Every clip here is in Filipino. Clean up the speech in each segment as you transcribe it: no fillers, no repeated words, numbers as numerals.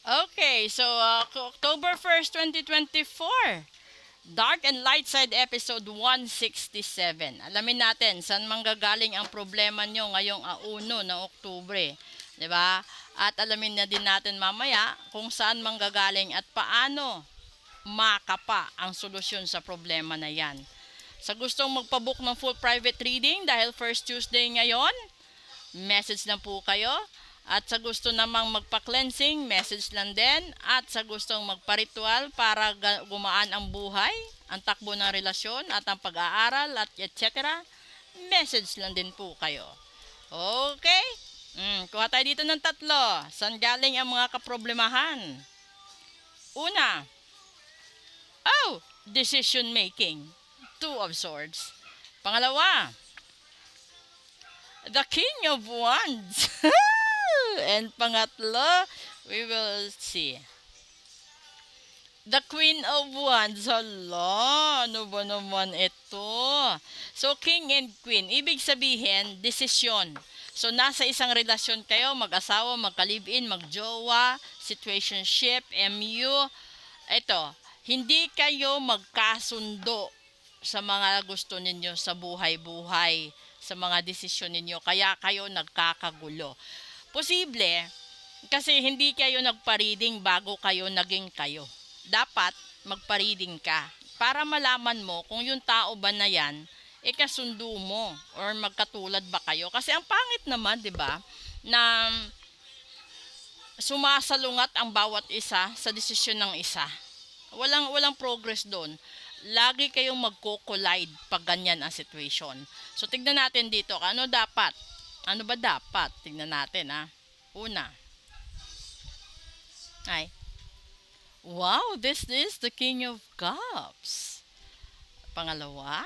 Okay, so October 1st, 2024. Dark and Light Side episode 167. Alamin natin saan manggagaling ang problema nyo ngayong 1 ng Oktubre. 'Di ba? At alamin na din natin mamaya kung saan manggagaling at paano makapa ang solusyon sa problema na yan. Sa gustong magpabook ng full private reading dahil first Tuesday ngayon, message lang po kayo. At sa gusto namang magpa-cleansing, message lang din. At sa gustong magpa-ritual para gumaan ang buhay, ang takbo ng relasyon at ang pag-aaral at etc. Message lang din po kayo. Okay? Kuha tayo dito ng 3. Saan galing ang mga kaproblemahan? Una, decision making. 2 of Swords. Pangalawa, the King of Wands. And pangatlo, we will see. The Queen of Wands. Hala, ano ba naman ito? So, King and Queen, ibig sabihin, desisyon. So, nasa isang relasyon kayo, mag-asawa, magka-live-in, mag-jowa, situationship, MU. Ito, hindi kayo magkasundo sa mga gusto ninyo sa buhay-buhay, sa mga desisyon ninyo, kaya kayo nagkakagulo. Posible, kasi hindi kayo nagpa-reading bago kayo naging kayo. Dapat magpa-reading ka para malaman mo kung yung tao ba na yan, kasundo mo or magkatulad ba kayo. Kasi ang pangit naman, di ba, na sumasalungat ang bawat isa sa desisyon ng isa. Walang progress doon. Lagi kayong magko-collide pag ganyan ang situation. So, tignan natin dito, ano dapat? Ano ba dapat? Tingnan natin Una. Ay. Wow, this is the King of Cups. Pangalawa.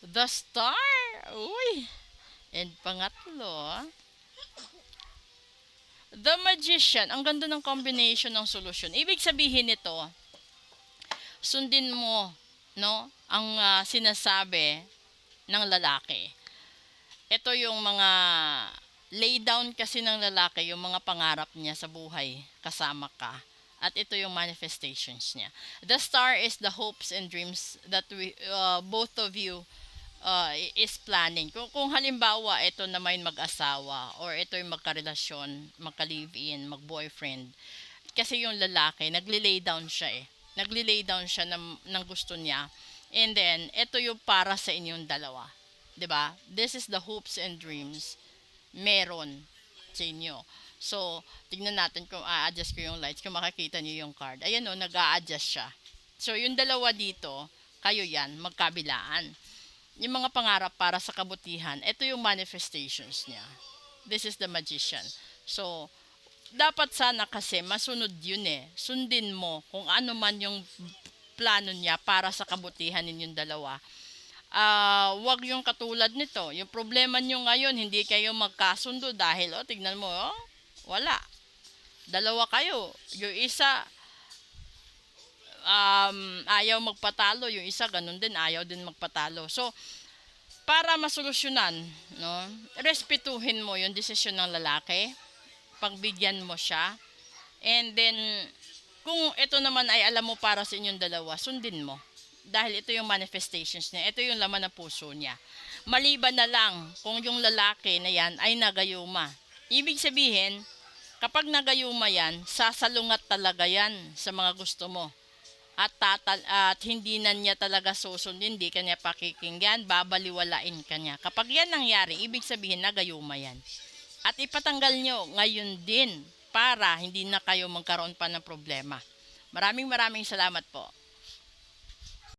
The Star. Uy. And pangatlo. The Magician. Ang ganda ng combination ng solusyon. Ibig sabihin nito, sundin mo, no, ang sinasabi ng lalaki. Ito yung mga lay down kasi ng lalaki, yung mga pangarap niya sa buhay kasama ka. At ito yung manifestations niya. The Star is the hopes and dreams that we both of you is planning. Kung halimbawa ito na may mag-asawa or ito yung magkarelasyon, magka-live-in, mag-boyfriend. Kasi yung lalaki, nagli-lay down siya Nagli-lay down siya ng gusto niya. And then, ito yung para sa inyong dalawa. 'Di ba? This is the hopes and dreams meron sa inyo. So, tignan natin kung a-adjust ko yung lights, kung makikita niyo yung card. Ayan nag-a-adjust siya. So, yung dalawa dito, kayo yan, magkabilaan. Yung mga pangarap para sa kabutihan, ito yung manifestations niya. This is the Magician. So, dapat sana kasi masunod yun Sundin mo kung ano man yung plano niya para sa kabutihan ninyong dalawa. Wag yung katulad nito. Yung problema nyo ngayon, hindi kayo magkasundo dahil, tignan mo, wala. Dalawa kayo. Yung isa, ayaw magpatalo. Yung isa, ganun din, ayaw din magpatalo. So, para masolusyonan, no, respetuhin mo yung desisyon ng lalaki. Pagbigyan mo siya. And then, kung ito naman ay alam mo para sa inyong dalawa, sundin mo. Dahil ito yung manifestations niya. Ito yung laman ng puso niya. Maliban na lang kung yung lalaki na yan ay nagayuma. Ibig sabihin, kapag nagayuma yan, sasalungat talaga yan sa mga gusto mo. At hindi na niya talaga susundin, hindi kanya pakikinggan, babaliwalain kanya. Kapag yan nangyari, ibig sabihin nagayuma yan. At ipatanggal nyo ngayon din para hindi na kayo magkaroon pa ng problema. Maraming salamat po.